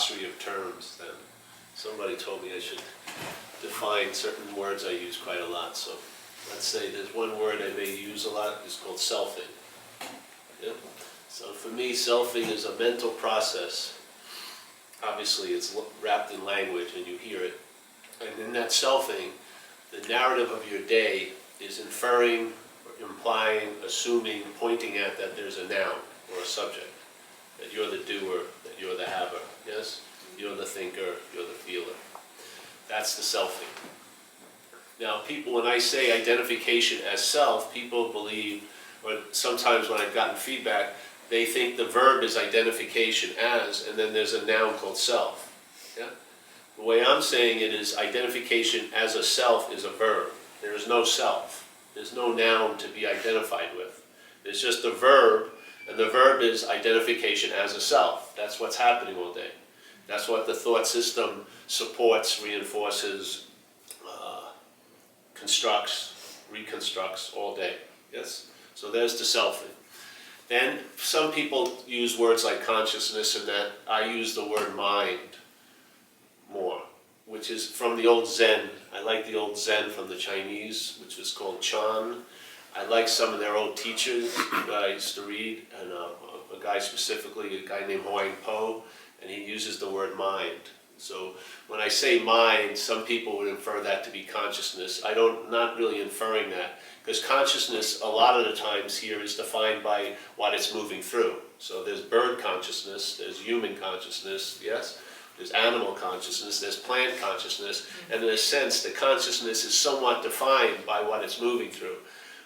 glossary of terms then. Somebody told me I should define certain words I use quite a lot. So let's say there's one word I may use a lot, it's called selfing. Yeah? So for me, selfing is a mental process. Obviously it's wrapped in language and you hear it. And in that selfing, the narrative of your day is inferring, implying, assuming, pointing at that there's a noun or a subject. That you're the doer, that you're the haver, yes? You're the thinker, you're the feeler. That's the selfing. Now people, when I say identification as self, people believe, or sometimes when I've gotten feedback, they think the verb is identification as, and then there's a noun called self. Yeah? The way I'm saying it is identification as a self is a verb. There is no self. There's no noun to be identified with. There's just a verb, and the verb is identification as a self. That's what's happening all day. That's what the thought system supports, reinforces, constructs, reconstructs all day. Yes? So there's the selfing. Then some people use words like consciousness and that. I use the word mind more, which is from the old Zen. I like the old Zen from the Chinese, which is called Chan. I like some of their old teachers that I used to read, and a guy specifically, a guy named Huang Po, and he uses the word mind. So when I say mind, some people would infer that to be consciousness. Not really inferring that, because consciousness a lot of the times here is defined by what it's moving through. So there's bird consciousness, there's human consciousness, yes? There's animal consciousness, there's plant consciousness, and in a sense the consciousness is somewhat defined by what it's moving through.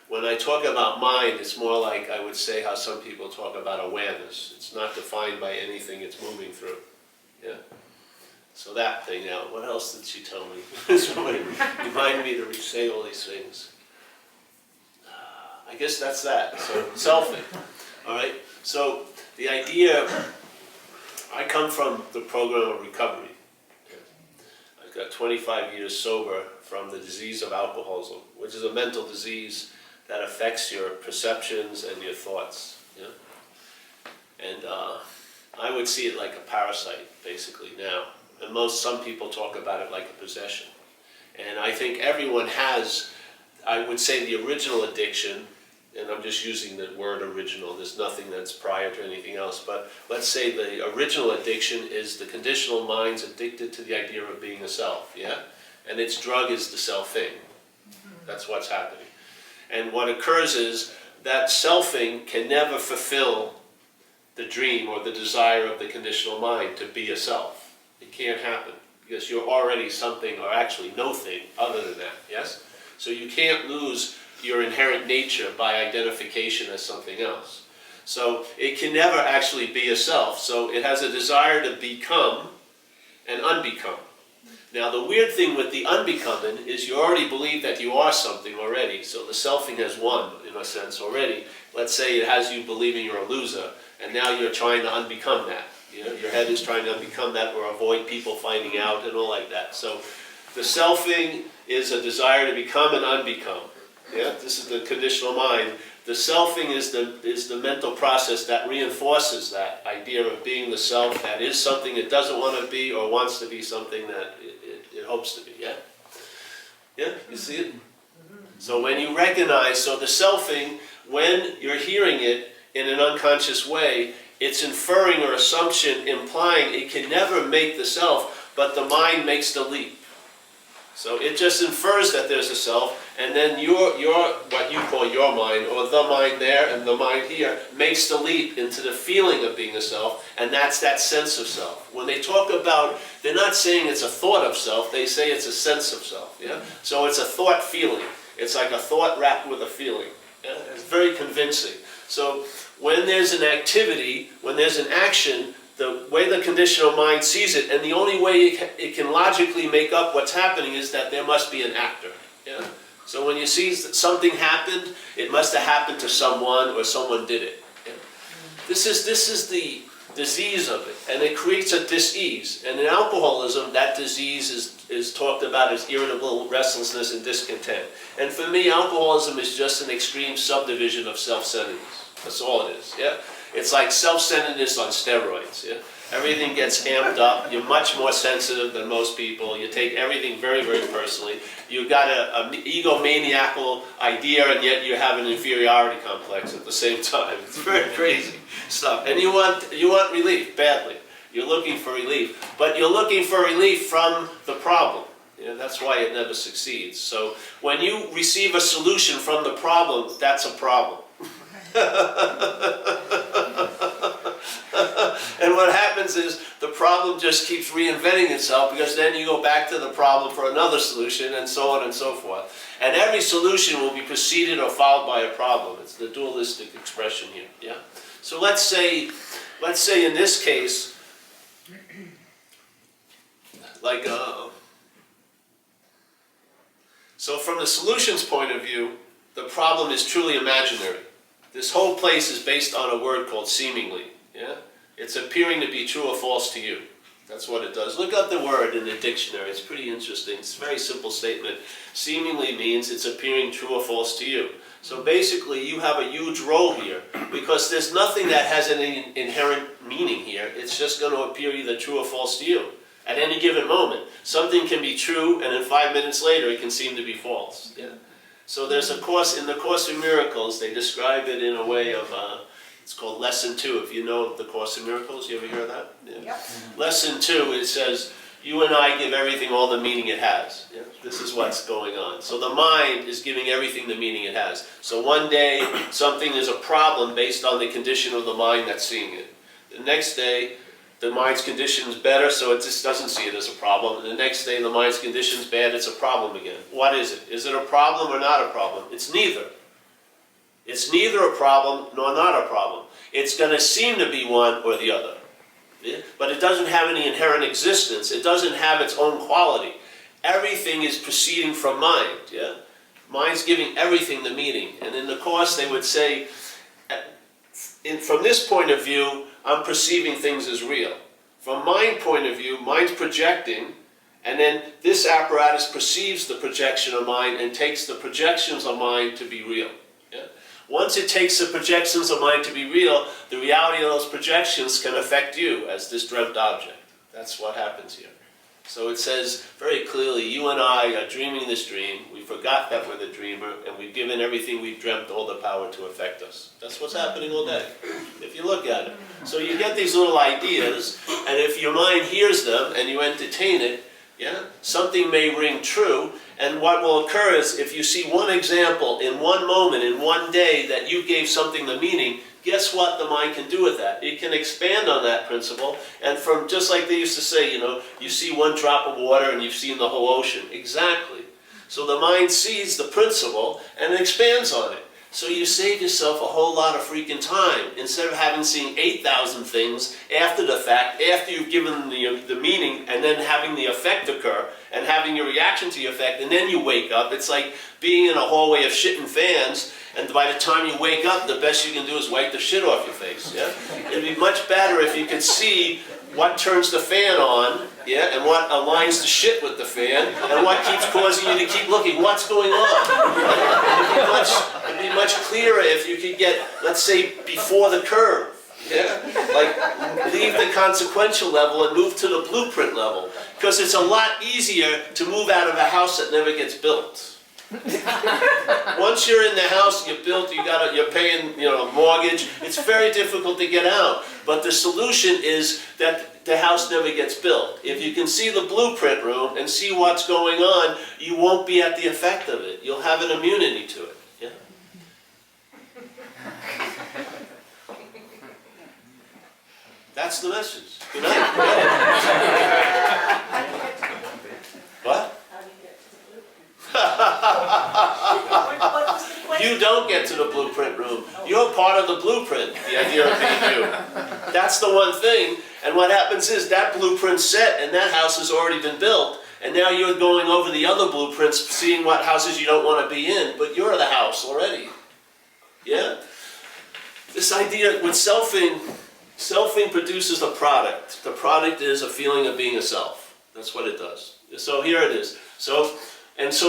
When I talk about mind, it's more like I would say how some people talk about awareness. It's not defined by anything it's moving through. Yeah? So that thing now, what else did she tell me? Remind me to say all these things. I guess that's that. So selfing. All right? So the idea, I come from the program of recovery. I've got 25 years sober from the disease of alcoholism, which is a mental disease that affects your perceptions and your thoughts. Yeah? And I would see it like a parasite, basically, now. And some people talk about it like a possession. And I think everyone has, I would say, the original addiction, and I'm just using the word original, there's nothing that's prior to anything else, but let's say the original addiction is the conditional mind's addicted to the idea of being a self, yeah? And its drug is the self-thing. That's what's happening. And what occurs is that selfing can never fulfill the dream or the desire of the conditional mind to be a self. It can't happen, because you're already something, or actually no thing, other than that, yes? So you can't lose your inherent nature by identification as something else. So it can never actually be a self, so it has a desire to become and unbecome. Now the weird thing with the unbecoming is you already believe that you are something already, so the selfing has won, in a sense, already. Let's say it has you believing you're a loser, and now you're trying to unbecome that. You know, your head is trying to unbecome that or avoid people finding out and all like that. So the selfing is a desire to become and unbecome. Yeah? This is the conditional mind. The selfing is the mental process that reinforces that idea of being the self that is something it doesn't want to be or wants to be something that it hopes to be. Yeah? Yeah? You see it? So when you recognize, so the selfing, when you're hearing it in an unconscious way, it's inferring or assumption, implying it can never make the self, but the mind makes the leap. So it just infers that there's a self, and then your what you call your mind, or the mind there and the mind here, makes the leap into the feeling of being a self, and that's that sense of self. When they talk about, they're not saying it's a thought of self, they say it's a sense of self. Yeah? So it's a thought feeling. It's like a thought wrapped with a feeling. Yeah? It's very convincing. So when there's an activity, when there's an action, the way the conditional mind sees it, and the only way it can logically make up what's happening is that there must be an actor. Yeah? So when you see that something happened, it must have happened to someone, or someone did it. Yeah? This is the disease of it, and it creates a dis-ease. And in alcoholism, that disease is talked about as irritable restlessness and discontent. And for me, alcoholism is just an extreme subdivision of self-centeredness. That's all it is. Yeah? It's like self-centeredness on steroids. Yeah? Everything gets amped up. You're much more sensitive than most people. You take everything very, very personally. You've got an egomaniacal idea, and yet you have an inferiority complex at the same time. It's very crazy stuff. And you want relief badly. You're looking for relief, but you're looking for relief from the problem. That's why it never succeeds. So when you receive a solution from the problem, that's a problem. And what happens is the problem just keeps reinventing itself, because then you go back to the problem for another solution, and so on and so forth. And every solution will be preceded or followed by a problem. It's the dualistic expression here. Yeah. So let's say in this case, like so from the solution's point of view, the problem is truly imaginary. This whole place is based on a word called seemingly. Yeah? It's appearing to be true or false to you. That's what it does. Look up the word in the dictionary. It's pretty interesting. It's a very simple statement. Seemingly means it's appearing true or false to you. So basically, you have a huge role here, because there's nothing that has any inherent meaning here. It's just going to appear either true or false to you at any given moment. Something can be true, and then 5 minutes later, it can seem to be false. Yeah? So there's a course, in the Course in Miracles, they describe it in a way of, it's called Lesson 2. If you know the Course in Miracles, you ever hear of that? Yeah. Yep. Lesson 2, it says, you and I give everything all the meaning it has. Yeah? This is what's going on. So the mind is giving everything the meaning it has. So one day, something is a problem based on the condition of the mind that's seeing it. The next day, the mind's condition is better, so it just doesn't see it as a problem. And the next day, the mind's condition is bad, it's a problem again. What is it? Is it a problem or not a problem? It's neither. It's neither a problem nor not a problem. It's going to seem to be one or the other. Yeah? But it doesn't have any inherent existence. It doesn't have its own quality. Everything is proceeding from mind. Yeah? Mind's giving everything the meaning. And in the Course, they would say, from this point of view, I'm perceiving things as real. From my point of view, mind's projecting, and then this apparatus perceives the projection of mind and takes the projections of mind to be real. Yeah? Once it takes the projections of mind to be real, the reality of those projections can affect you as this dreamt object. That's what happens here. So it says very clearly, you and I are dreaming this dream. We forgot that we're the dreamer, and we've given everything we've dreamt all the power to affect us. That's what's happening all day, if you look at it. So you get these little ideas, and if your mind hears them and you entertain it, yeah, something may ring true. And what will occur is, if you see one example in one moment, in one day, that you gave something the meaning, guess what the mind can do with that? It can expand on that principle, and from, just like they used to say, you see one drop of water and you've seen the whole ocean. Exactly. So the mind sees the principle and expands on it. So you save yourself a whole lot of freaking time, instead of having seen 8,000 things after the fact, after you've given the meaning, and then having the effect occur, and having your reaction to the effect, and then you wake up. It's like being in a hallway of shitting fans, and by the time you wake up, the best you can do is wipe the shit off your face. Yeah? It'd be much better if you could see what turns the fan on, yeah, and what aligns the shit with the fan, and what keeps causing you to keep looking. What's going on? It'd be much clearer if you could get, let's say, before the curve. Yeah? Like, leave the consequential level and move to the blueprint level. Because it's a lot easier to move out of a house that never gets built. Once you're in the house, you're built, you're paying, a mortgage, it's very difficult to get out. But the solution is that the house never gets built. If you can see the blueprint room and see what's going on, you won't be at the effect of it. You'll have an immunity to it. Yeah? That's the message. Good night. What? You don't get to the blueprint room. You're part of the blueprint, the idea of being you. That's the one thing. And what happens is that blueprint's set and that house has already been built. And now you're going over the other blueprints, seeing what houses you don't want to be in. But you're the house already. Yeah? This idea with selfing produces a product. The product is a feeling of being a self. That's what it does. So here it is. So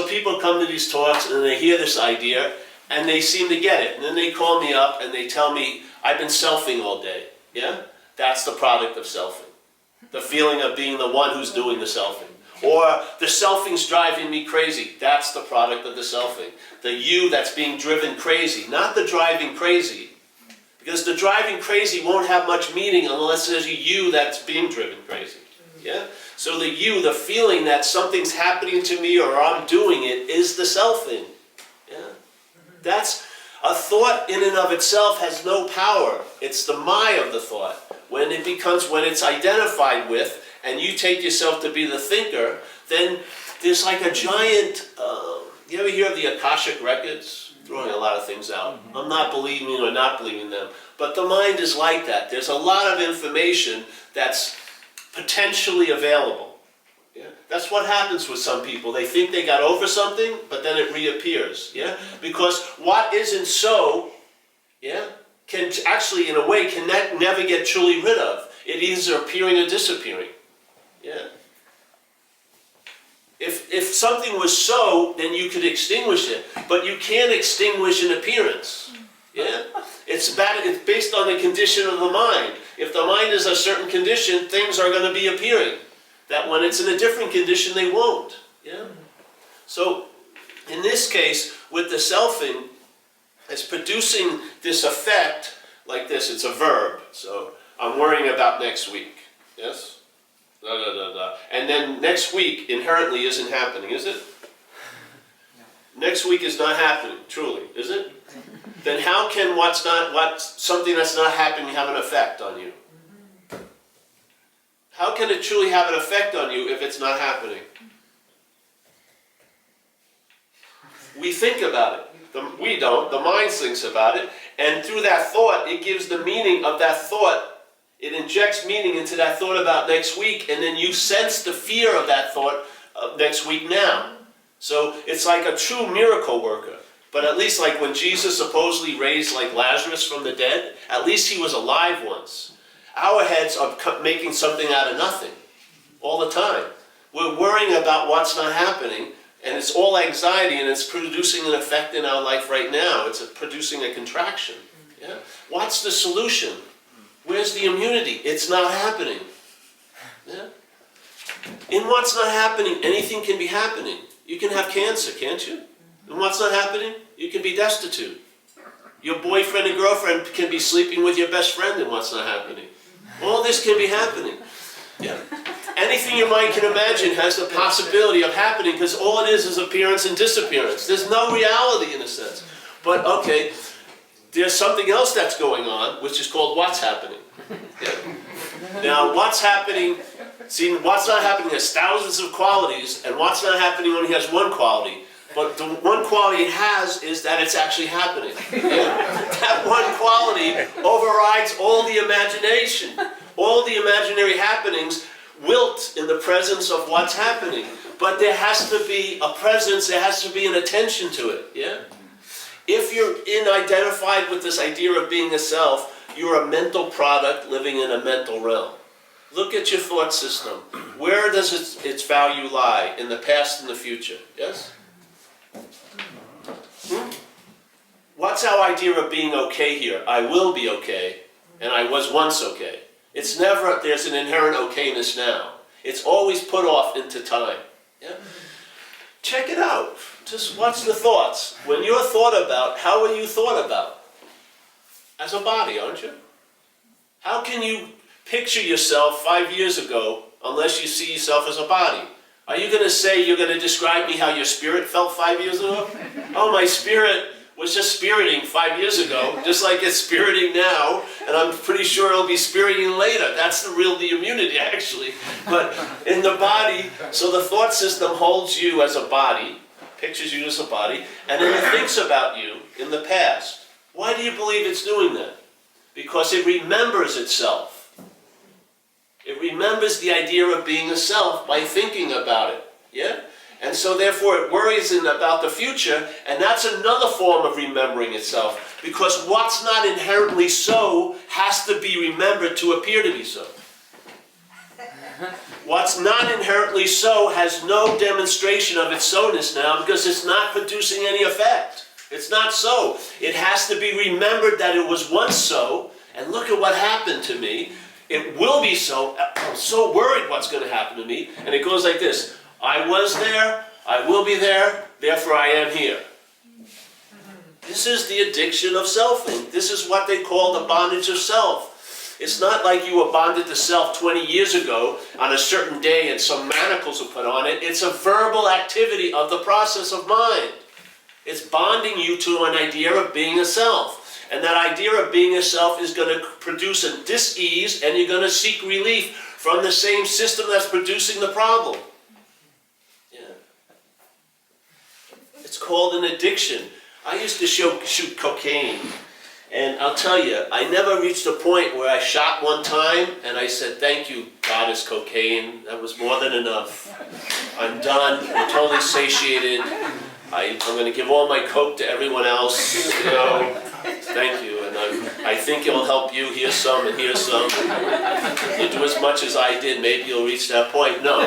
people come to these talks and they hear this idea and they seem to get it. And then they call me up and they tell me, I've been selfing all day. Yeah? That's the product of selfing. The feeling of being the one who's doing the selfing. Or the selfing's driving me crazy. That's the product of the selfing. The you that's being driven crazy, not the driving crazy. Because the driving crazy won't have much meaning unless there's a you that's being driven crazy. Yeah? So the you, the feeling that something's happening to me or I'm doing it, is the selfing. Yeah? That's a thought in and of itself has no power. It's the my of the thought. When it's identified with, and you take yourself to be the thinker, then there's like a giant, you ever hear of the Akashic Records? Throwing a lot of things out. I'm not believing or not believing them. But the mind is like that. There's a lot of information that's potentially available. Yeah? That's what happens with some people. They think they got over something, but then it reappears. Yeah? Because what isn't so, yeah, can actually, in a way, can never get truly rid of. It is either appearing or disappearing. Yeah? If something was so, then you could extinguish it, but you can't extinguish an appearance. Yeah? It's based on the condition of the mind. If the mind is a certain condition, things are going to be appearing. That when it's in a different condition, they won't. Yeah? So, in this case, with the selfing, it's producing this effect like this. It's a verb. So, I'm worrying about next week. Yes? Da, da, da, da. And then next week inherently isn't happening, is it? No. Next week is not happening, truly, is it? Then how can something that's not happening have an effect on you? How can it truly have an effect on you if it's not happening? We think about it. We don't. The mind thinks about it. And through that thought, it gives the meaning of that thought. It injects meaning into that thought about next week, and then you sense the fear of that thought of next week now. So it's like a true miracle worker. But at least like when Jesus supposedly raised like Lazarus from the dead, at least he was alive once. Our heads are making something out of nothing all the time. We're worrying about what's not happening, and it's all anxiety, and it's producing an effect in our life right now. It's producing a contraction. Yeah? What's the solution? Where's the immunity? It's not happening. Yeah? In what's not happening, anything can be happening. You can have cancer, can't you? In what's not happening, you can be destitute. Your boyfriend and girlfriend can be sleeping with your best friend in what's not happening. All this can be happening. Yeah. Anything your mind can imagine has the possibility of happening because all it is appearance and disappearance. There's no reality in a sense. But okay, there's something else that's going on, which is called what's happening. Yeah. Now, what's happening, see, what's not happening has thousands of qualities, and what's not happening only has one quality. But the one quality it has is that it's actually happening. Yeah. That one quality overrides all the imagination. All the imaginary happenings wilt in the presence of what's happening. But there has to be a presence, there has to be an attention to it. Yeah? If you're identified with this idea of being a self, you're a mental product living in a mental realm. Look at your thought system. Where does its value lie? In the past and the future. Yes? What's our idea of being okay here? I will be okay, and I was once okay. It's never, there's an inherent okayness now. It's always put off into time. Yeah? Check it out. Just watch the thoughts. When you're thought about, how are you thought about? As a body, aren't you? How can you picture yourself 5 years ago unless you see yourself as a body? Are you going to say you're going to describe me how your spirit felt 5 years ago? Oh, my spirit was just spiriting 5 years ago, just like it's spiriting now, and I'm pretty sure it'll be spiriting later. That's the immunity, actually. But in the body, so the thought system holds you as a body, pictures you as a body, and then it thinks about you in the past. Why do you believe it's doing that? Because it remembers itself. It remembers the idea of being a self by thinking about it. Yeah? And so therefore it worries about the future, and that's another form of remembering itself. Because what's not inherently so has to be remembered to appear to be so. What's not inherently so has no demonstration of its so-ness now because it's not producing any effect. It's not so. It has to be remembered that it was once so, and look at what happened to me. It will be so. I'm so worried what's going to happen to me. And it goes like this. I was there, I will be there, therefore I am here. This is the addiction of selfing. This is what they call the bondage of self. It's not like you were bonded to self 20 years ago on a certain day and some manacles were put on it. It's a verbal activity of the process of mind. It's bonding you to an idea of being a self. And that idea of being a self is going to produce a dis-ease, and you're going to seek relief from the same system that's producing the problem. Yeah. It's called an addiction. I used to shoot cocaine. And I'll tell you, I never reached a point where I shot one time and I said, thank you, goddess cocaine. That was more than enough. I'm done. I'm totally satiated. I'm going to give all my coke to everyone else. You know, thank you. And I think it'll help you. Here's some and here's some. You do as much as I did, maybe you'll reach that point. No.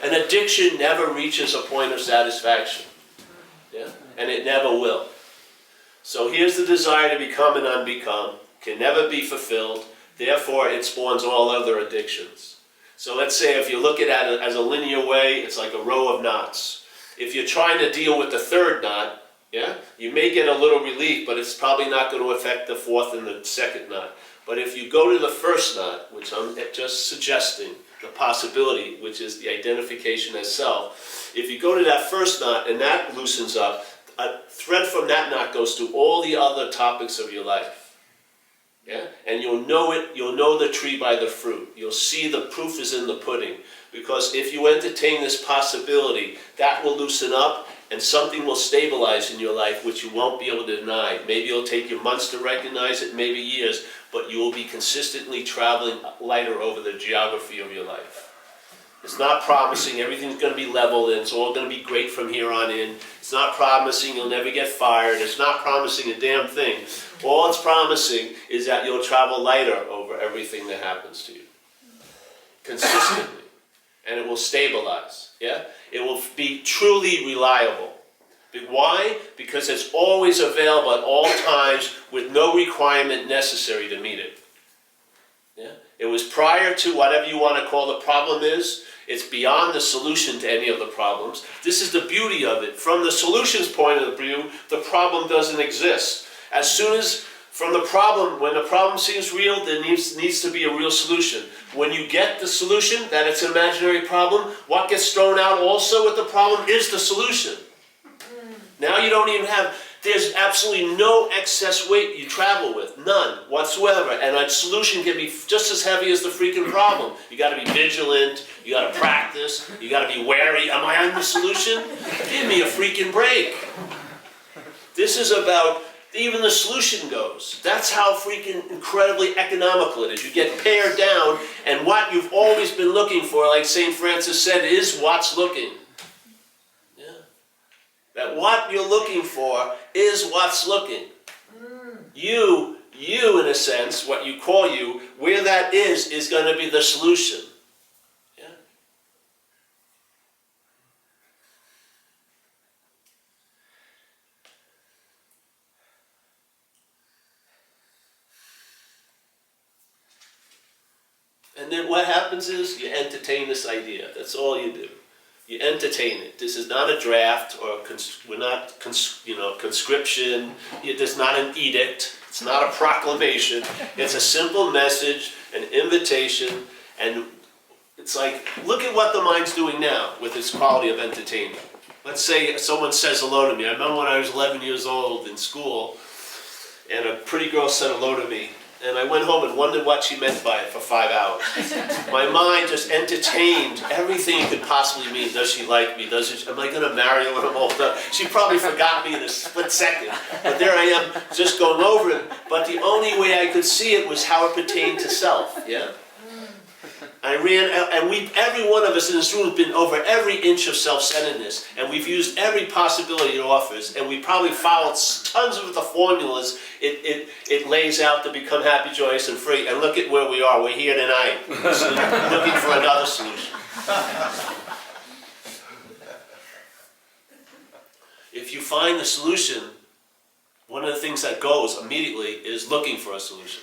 An addiction never reaches a point of satisfaction. Yeah? And it never will. So here's the desire to become and unbecome, can never be fulfilled, therefore it spawns all other addictions. So let's say if you look at it as a linear way, it's like a row of knots. If you're trying to deal with the third knot, yeah, you may get a little relief, but it's probably not going to affect the fourth and the second knot. But if you go to the first knot, which I'm just suggesting, the possibility, which is the identification as self, if you go to that first knot and that loosens up, a thread from that knot goes to all the other topics of your life. Yeah? And you'll know it, you'll know the tree by the fruit. You'll see the proof is in the pudding. Because if you entertain this possibility, that will loosen up and something will stabilize in your life which you won't be able to deny. Maybe it'll take you months to recognize it, maybe years, but you will be consistently traveling lighter over the geography of your life. It's not promising everything's going to be level and it's all going to be great from here on in. It's not promising you'll never get fired. It's not promising a damn thing. All it's promising is that you'll travel lighter over everything that happens to you. Consistently. And it will stabilize. Yeah? It will be truly reliable. Why? Because it's always available at all times with no requirement necessary to meet it. Yeah? It was prior to whatever you want to call the problem is. It's beyond the solution to any of the problems. This is the beauty of it. From the solution's point of view, the problem doesn't exist. As soon as, from the problem, when the problem seems real, there needs to be a real solution. When you get the solution, that it's an imaginary problem, what gets thrown out also with the problem is the solution. Now you don't even have, there's absolutely no excess weight you travel with, none whatsoever. And a solution can be just as heavy as the freaking problem. You got to be vigilant, you got to practice, you got to be wary. Am I on the solution? Give me a freaking break. This is about, even the solution goes. That's how freaking incredibly economical it is. You get pared down, and what you've always been looking for, like St. Francis said, is what's looking. That what you're looking for is what's looking. You in a sense, what you call you, where that is going to be the solution. Yeah? And then what happens is you entertain this idea. That's all you do. You entertain it. This is not a draft or we're not conscription. There's not an edict. It's not a proclamation. It's a simple message, an invitation, and it's like, look at what the mind's doing now with its quality of entertainment. Let's say someone says hello to me. I remember when I was 11 years old in school, and a pretty girl said hello to me. And I went home and wondered what she meant by it for 5 hours. My mind just entertained everything it could possibly mean. Does she like me? Am I going to marry her when I'm older? She probably forgot me in a split second. But there I am just going over it. But the only way I could see it was how it pertained to self. Yeah? I ran, and every one of us in this room has been over every inch of self-centeredness, and we've used every possibility it offers, and we probably followed tons of the formulas it lays out to become happy, joyous, and free. And look at where we are. We're here tonight, looking for another solution. If you find the solution, one of the things that goes immediately is looking for a solution.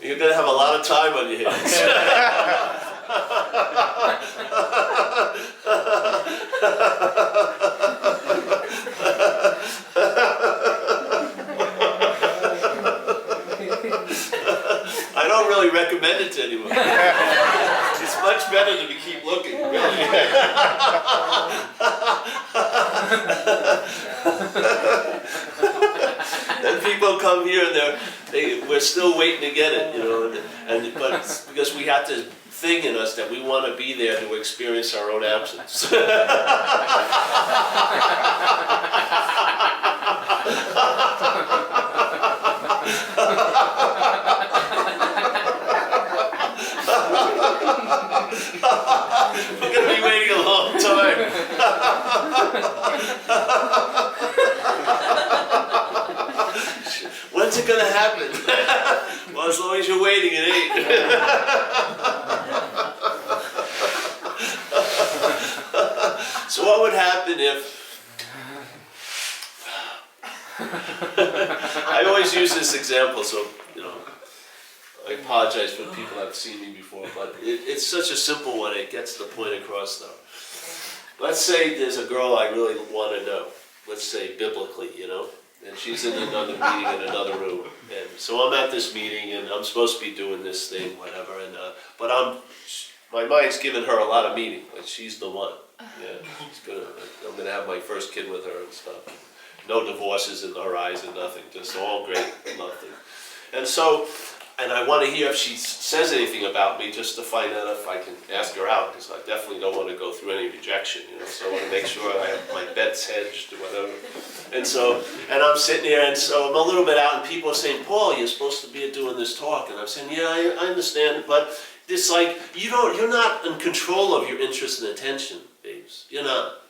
You're going to have a lot of time on your hands. I don't really recommend it to anyone. It's much better to keep looking, really. And people come here and we're still waiting to get it, you know, but it's because we have this thing in us that we want to be there to experience our own absence. We're going to be waiting a long time. When's it going to happen? Well, as long as you're waiting, it ain't. So what would happen if... I always use this example, so, you know, I apologize for people that have seen me before, but it's such a simple one, it gets the point across though. Let's say there's a girl I really want to know, let's say biblically, you know, and she's in another meeting in another room. And so I'm at this meeting and I'm supposed to be doing this thing, whatever, and but my mind's giving her a lot of meaning, like she's the one. Yeah, I'm gonna have my first kid with her and stuff. No divorces in the horizon, nothing, just all great, nothing. And so, and I want to hear if she says anything about me just to find out if I can ask her out, because I definitely don't want to go through any rejection, you know, so I want to make sure I have my bets hedged or whatever. And so, and I'm sitting there, and so I'm a little bit out, and people are saying, Paul, you're supposed to be doing this talk. And I'm saying, yeah, I understand, but it's like, you're not in control of your interest and attention, babes. You're not.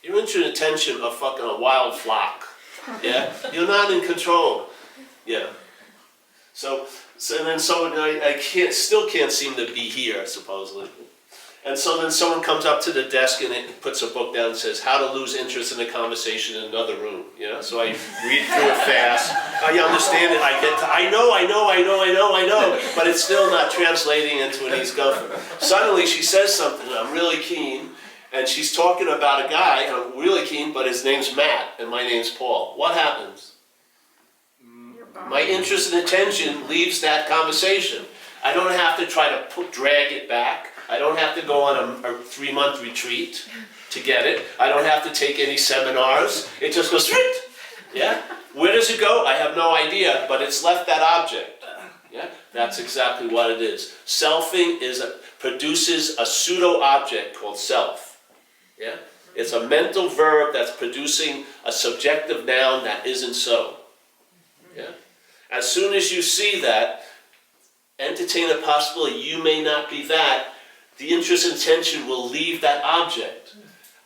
Your interest and attention are fucking a wild flock. Yeah? You're not in control. Yeah. So I still can't seem to be here, supposedly. And so then someone comes up to the desk and it puts a book down and says, How to Lose Interest in a Conversation in Another Room. You know? So I read through it fast. I understand it. I know, but it's still not translating into an East Gopher. Suddenly she says something, and I'm really keen, and she's talking about a guy, and I'm really keen, but his name's Matt, and my name's Paul. What happens? My interest and attention leaves that conversation. I don't have to try to drag it back. I don't have to go on a 3-month retreat to get it. I don't have to take any seminars. It just goes straight. Yeah? Where does it go? I have no idea, but it's left that object. Yeah? That's exactly what it is. Selfing produces a pseudo-object called self. Yeah? It's a mental verb that's producing a subjective noun that isn't so. Yeah? As soon as you see that, entertain a possibility you may not be that, the interest and attention will leave that object.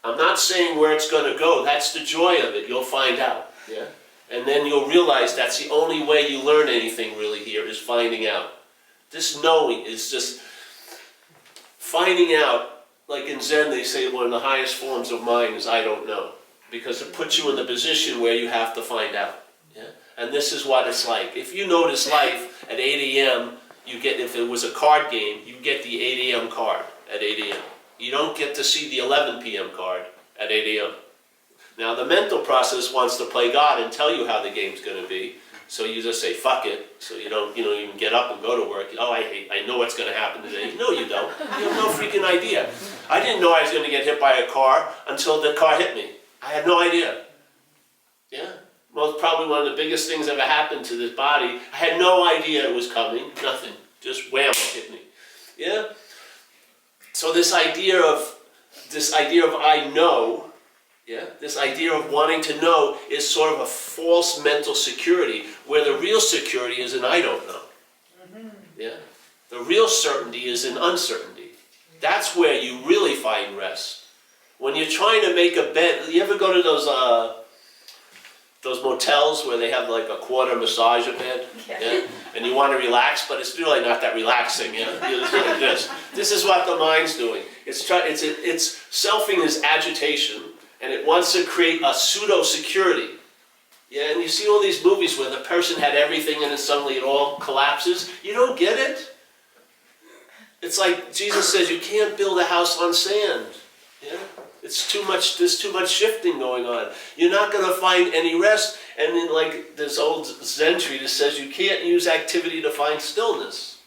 I'm not saying where it's going to go. That's the joy of it. You'll find out. Yeah? And then you'll realize that's the only way you learn anything really here is finding out. This knowing is just finding out. Like in Zen, they say one of the highest forms of mind is I don't know. Because it puts you in the position where you have to find out. Yeah? And this is what it's like. If you notice life at 8 a.m., you get, if it was a card game, you get the 8 a.m. card at 8 a.m. You don't get to see the 11 p.m. card at 8 a.m. Now the mental process wants to play God and tell you how the game's going to be. So you just say, fuck it. So you don't even get up and go to work. Oh, I know what's going to happen today. No, you don't. You have no freaking idea. I didn't know I was going to get hit by a car until the car hit me. I had no idea. Yeah? Most probably one of the biggest things ever happened to this body. I had no idea it was coming. Nothing. Just wham, it hit me. Yeah? So this idea of I know, yeah, this idea of wanting to know is sort of a false mental security, where the real security is in I don't know. Yeah? The real certainty is in uncertainty. That's where you really find rest. When you're trying to make a bet, you ever go to those those motels where they have like a quarter massager bed, yeah? And you want to relax, but it's really not that relaxing. Yeah? You're just like this. This is what the mind's doing. It's selfing is agitation, and it wants to create a pseudo security. Yeah, and you see all these movies where the person had everything and then suddenly it all collapses. You don't get it. It's like Jesus says, you can't build a house on sand. Yeah? It's too much, there's too much shifting going on. You're not going to find any rest. And then like this old Zen treatise says, you can't use activity to find stillness.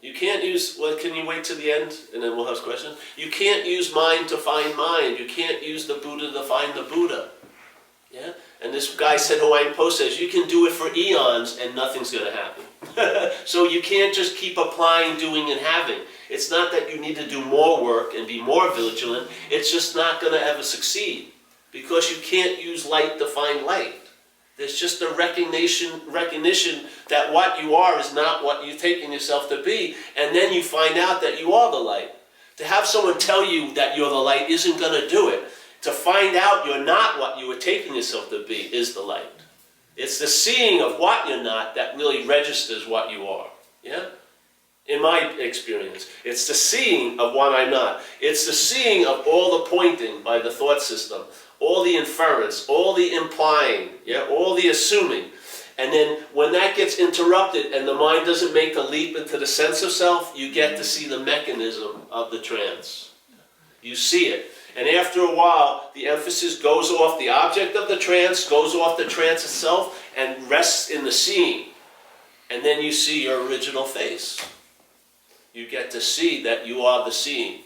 You can't use, well, can you wait to the end and then we'll have questions? You can't use mind to find mind. You can't use the Buddha to find the Buddha. Yeah? And this guy said, Hawaiian Post says, you can do it for eons and nothing's going to happen. So you can't just keep applying, doing, and having. It's not that you need to do more work and be more vigilant. It's just not going to ever succeed. Because you can't use light to find light. There's just a recognition that what you are is not what you're taking yourself to be. And then you find out that you are the light. To have someone tell you that you're the light isn't going to do it. To find out you're not what you were taking yourself to be is the light. It's the seeing of what you're not that really registers what you are. Yeah? In my experience, it's the seeing of what I'm not. It's the seeing of all the pointing by the thought system, all the inference, all the implying, yeah, all the assuming. And then when that gets interrupted and the mind doesn't make the leap into the sense of self, you get to see the mechanism of the trance. You see it. And after a while, the emphasis goes off the object of the trance, goes off the trance itself, and rests in the seeing. And then you see your original face. You get to see that you are the seeing.